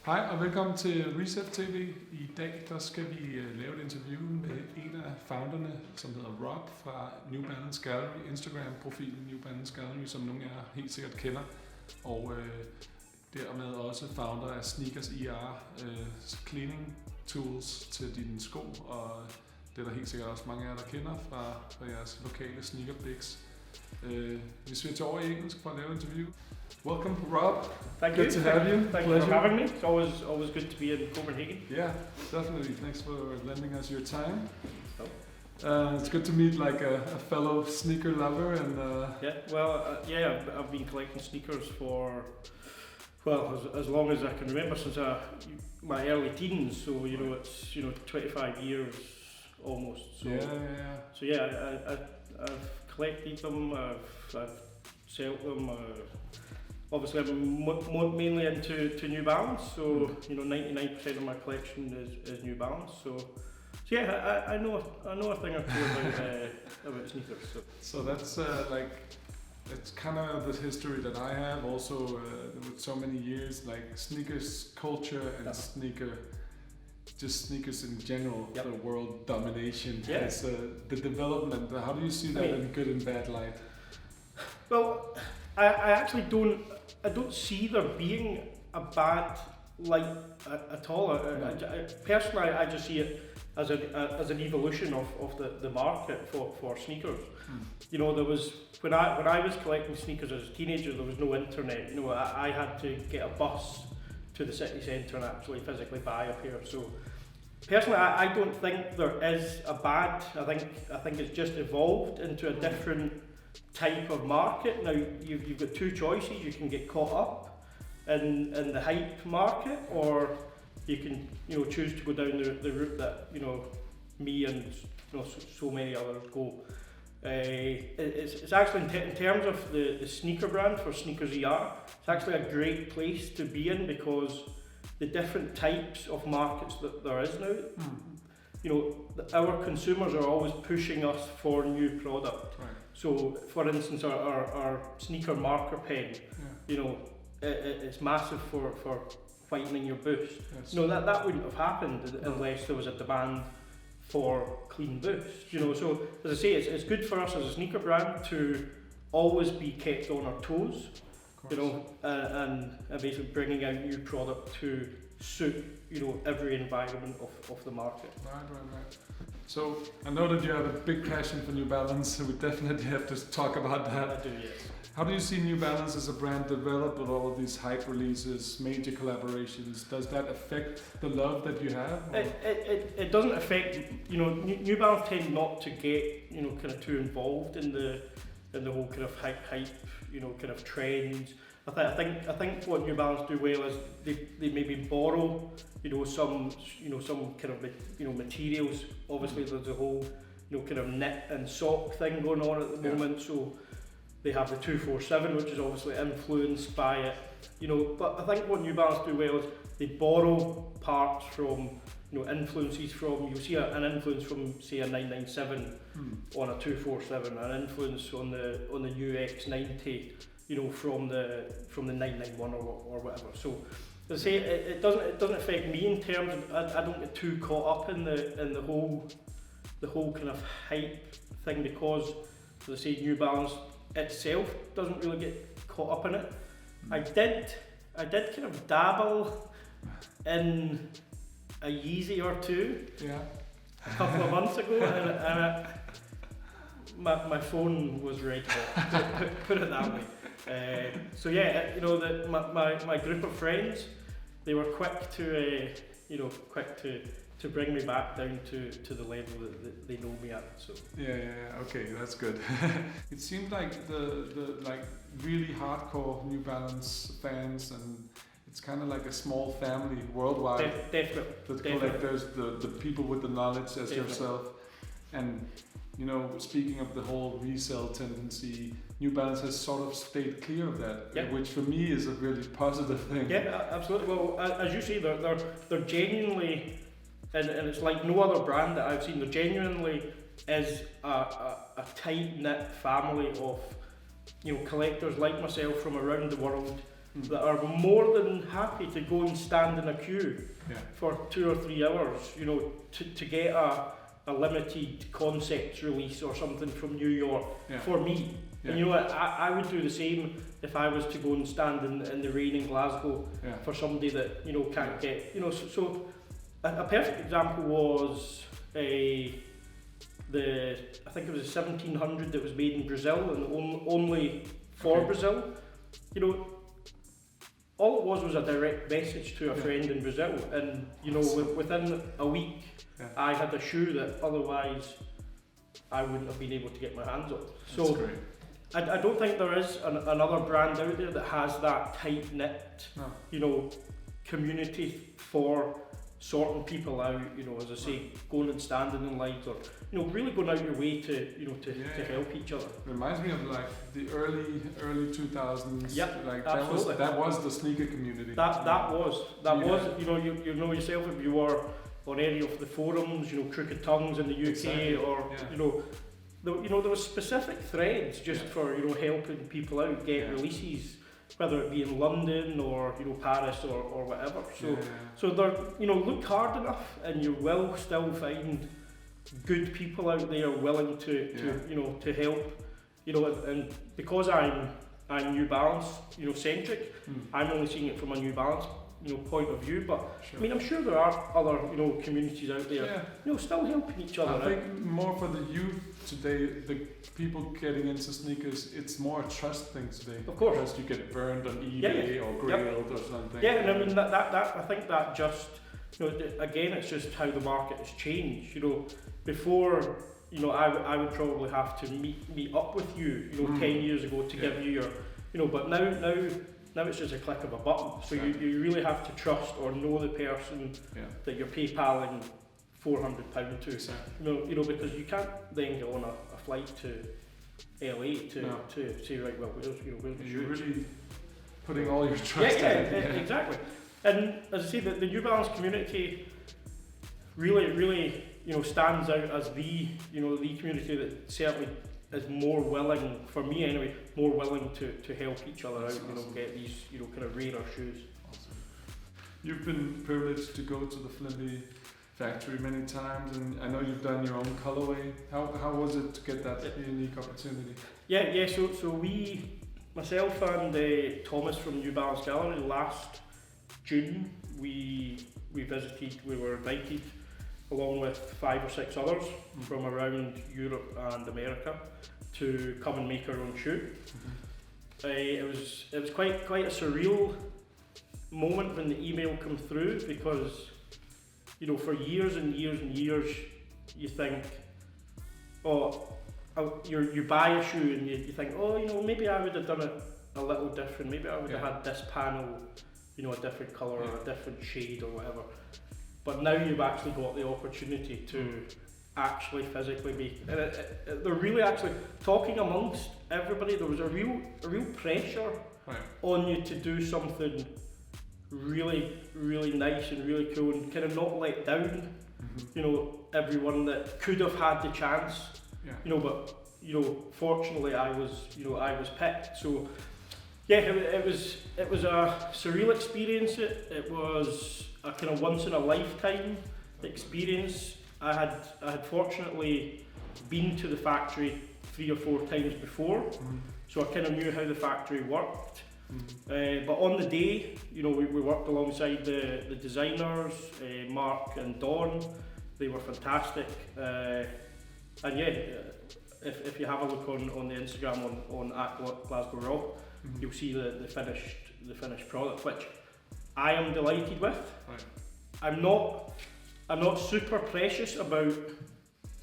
Hej og velkommen til Rezet TV. I dag der skal vi lave et interview med en af founderne, som hedder Rob fra New Balance Gallery, Instagram-profilen New Balance Gallery, som nogle af jer helt sikkert kender. Og dermed også founder af Sneakers IR, cleaning tools til dine sko, og det er der helt sikkert også mange af jer, der kender fra jeres lokale sneaker bigs. Vi switcher over i engelsk for at lave et interview. Welcome, Rob. Thank good you. to have you. Thank you for having me. It's always good to be in Copenhagen. Yeah, definitely. Thanks for lending us your time. It's good to meet like a fellow sneaker lover and. I've been collecting sneakers for as long as I can remember, since my early teens. So it's 25 years almost. So I've collected them. I've sold them. Obviously, I'm mainly into New Balance, so 99% of my collection is New Balance. So I know a thing or two about sneakers. So that's it's kind of the history that I have also with so many years, like sneakers culture and sneakers in general, the world domination. Yeah. It's the development. How do you see that in good and bad light? Well, I actually don't see there being a bad light at all. Personally, I just see it as an evolution of the market for sneakers. There was when I was collecting sneakers as a teenager, there was no internet. I had to get a bus to the city centre and actually physically buy a pair. So personally, I don't think there is a bad. I think it's just evolved into a different type of market. Now you've got two choices. You can get caught up in the hype market, or you can choose to go down the route that me and so many others go. It's actually in terms of the sneaker brand for Sneakers ER, it's actually a great place to be in, because the different types of markets that there is now. Our consumers are always pushing us for new product. Right. So, for instance, our sneaker marker pen, it's massive for whitening your boost. Yes. That wouldn't have happened unless there was a demand for clean boost. So as I say, it's good for us as a sneaker brand to always be kept on our toes. And basically bringing out new product to suit every environment of the market. Right. So I know that you have a big passion for New Balance, so we definitely have to talk about that. I do, yes. How do you see New Balance as a brand develop with all of these hype releases, major collaborations? Does that affect the love that you have? It doesn't affect. New Balance tend not to get kind of too involved in the whole kind of hype, kind of trends. I think what New Balance do well is they maybe borrow some kind of materials. Obviously there's a whole kind of knit and sock thing going on at the moment, so they have the 247, which is obviously influenced by it. But I think what New Balance do well is they borrow parts from influences from. You see an influence from, say, a 997 on a 247, an influence on the new X90, from the 991 or whatever. So as I say, it doesn't affect me in terms of I don't get too caught up in the whole kind of hype thing, because as I say, New Balance itself doesn't really get caught up in it. I did kind of dabble in a Yeezy or two a couple of months ago, and my phone was ready to put it that way. My group of friends, they were quick to bring me back down to the level that they know me at. So okay, that's good. It seemed like the really hardcore New Balance fans, and it's kind of like a small family worldwide. Definitely. The collectors, the people with the knowledge as yourself, and speaking of the whole resale tendency, New Balance has sort of stayed clear of that, which for me is a really positive thing. Yeah, absolutely. Well, as you say, they're genuinely, and it's like no other brand that I've seen. There genuinely is a tight knit family of collectors like myself from around the world that are more than happy to go and stand in a queue for 2 or 3 hours, you know, to get a limited concept release or something from New York for me. And you know what, I would do the same if I was to go and stand in the rain in Glasgow for somebody that, you know, can't get, you know, so a perfect example was I think it was a 1700 that was made in Brazil and only for Brazil. You know, all it was a direct message to a friend in Brazil, and you know, within a week I had a shoe that otherwise I wouldn't have been able to get my hands on. So I don't think there is another brand out there that has that tight-knit, you know, community for sorting people out, you know, as I say, going and standing in lines, or you know, really going out your way to, you know, to help each other. Reminds me of like the early 2000s. Yep, like absolutely. that was the sneaker community. That was, you know, you know yourself, if you were on any of the forums, you know, Crooked Tongues in the UK, or you know, there was specific threads just for, you know, helping people out get releases, whether it be in London or, you know, Paris or whatever. So there, you know, look hard enough and you will still find good people out there willing to you know, to help, you know, and because I'm New Balance, you know, centric, I'm only seeing it from a New Balance, you know, point of view, but I mean, I'm sure there are other, you know, communities out there, you know, still helping each other. I think more for the youth today, the people getting into sneakers, it's more a trust thing today. Of course. Because you get burned on eBay or Grailed or something. Yeah, and I mean, that I think that just, you know, again, it's just how the market has changed. You know, before, you know, I would probably have to meet up with you, you know, 10 years ago to give you your, you know, but now it's just a click of a button. So you really have to trust or know the person that you're PayPaling £400 to. You know, because you can't then get on a flight to LA to say, right, well, where's the You're shoes? really putting all your trust in it. Exactly. And as I say, the New Balance community really, you know, stands out as the community that certainly is more willing, for me anyway, more willing to help each other out, you know, get these, you know, kind of rarer shoes. Awesome. You've been privileged to go to the Flimby factory many times, and I know you've done your own colorway. How was it to get that unique opportunity? Yeah. So we, myself and Thomas from New Balance Gallery, last June we visited. We were invited along with 5 or 6 others from around Europe and America to come and make our own shoe. It was quite a surreal moment when the email came through, because, you know, for years and years and years you think, you buy a shoe and you think, you know, maybe I would have done it a little different, maybe I would have had this panel, you know, a different colour or a different shade or whatever. But now you've actually got the opportunity to actually physically make it. And they're really actually talking amongst everybody. There was a real pressure on you to do something really, really nice and really cool, and kind of not let down, you know, everyone that could have had the chance. You know, but, you know, fortunately I was picked. So yeah, it was a surreal experience. It was a kind of once in a lifetime experience. I had fortunately been to the factory 3 or 4 times before, so I kind of knew how the factory worked. But on the day, you know, we worked alongside the designers, Mark and Dawn. They were fantastic. And yeah, if you have a look on the Instagram on @Glasgow Rob, you'll see the finished product, which I am delighted with. I'm not super precious about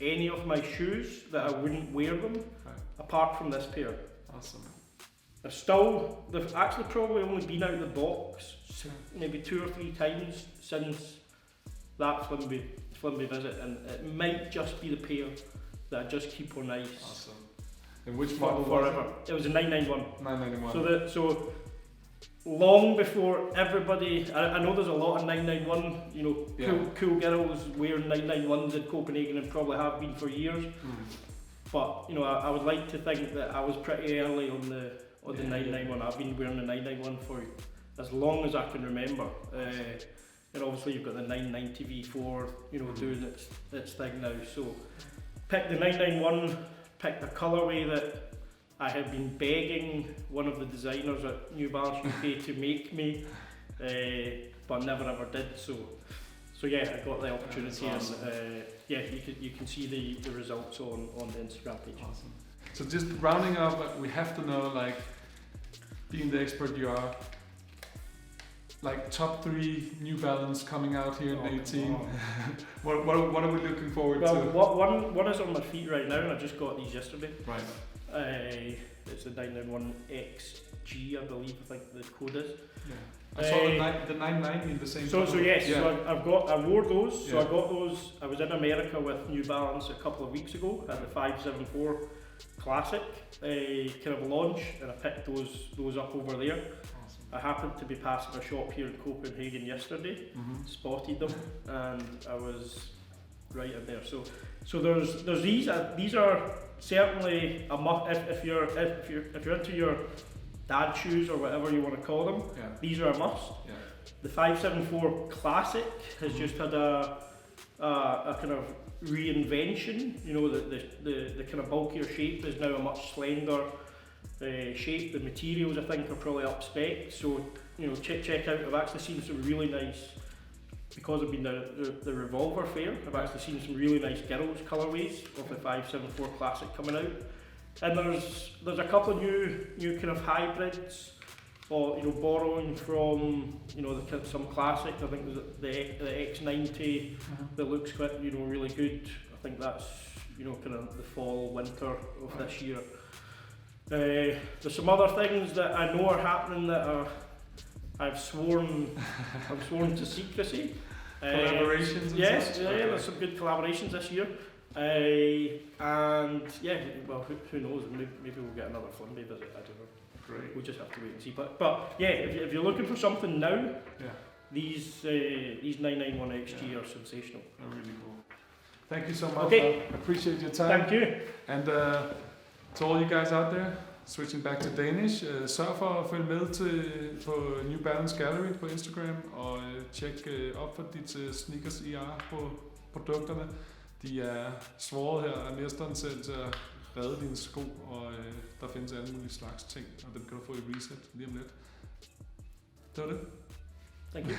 any of my shoes that I wouldn't wear them, apart from this pair. Awesome. They've actually probably only been out of the box maybe 2 or 3 times since that Flimby visit, and it might just be the pair that I just keep on ice. Awesome. And which model forever? was it? It was a 991. 991. So long before everybody, I know there's a lot of 991, you know, cool girls wearing 991s in Copenhagen, and probably have been for years. But you know, I would like to think that I was pretty early on or the 991. I've been wearing the 991 for as long as I can remember. And obviously you've got the 990 V4, doing its thing now. So pick the 991, pick the colourway that I have been begging one of the designers at New Balance UK to make me, but never ever did. So yeah, I got the opportunity, awesome. And you can see the results on the Instagram page. Awesome. So just rounding up, we have to know, like, being the expert you are, like top 3 New Balance coming out here in 18. What are we looking forward to? One is on my feet right now, and I just got these yesterday. Right. It's the 991 XG, I think the code is. Yeah. I saw the 990 in the same. So yes, yeah. So I wore those. Yeah. So I got those. I was in America with New Balance a couple of weeks ago at the 574 Classic kind of launch, and I picked those up over there. Awesome. I happened to be passing a shop here in Copenhagen yesterday, spotted them, and I was right in there. So there's these. These are certainly a must if you're into your dad shoes or whatever you want to call them. Yeah. These are a must. Yeah. The 574 Classic has just had a kind of reinvention. The kind of bulkier shape is now a much slender shape. The materials, I think, are probably up spec. So check out. I've actually seen some really nice, because I've been the Revolver Fair, I've actually seen some really nice girls colourways of the 574 Classic coming out. And there's a couple of new kind of hybrids, or borrowing from some classic. I think there's the X90 that looks quite really good. I think that's kind of the fall winter of this year. There's some other things that I know are happening that I'm sworn to secrecy. Collaborations. Yes, there's some good collaborations this year. And yeah, well, who knows? Maybe we'll get another Flimby visit. I don't know. Great. We'll just have to wait and see. But yeah, if you're looking for something now, these 991 XG are sensational. They're really cool. Thank you so much. Okay. I appreciate your time. Thank you. And to all you guys out there, switching back to Danish, sørg for at følge med på New Balance Gallery på Instagram, og tjek op for dit sneakers IR på produkterne. De er svoret her af mesteren selv til at redde dine sko, og der findes alle mulige slags ting, og dem kan du få i Rezet lige om lidt. Det var det. Thank you.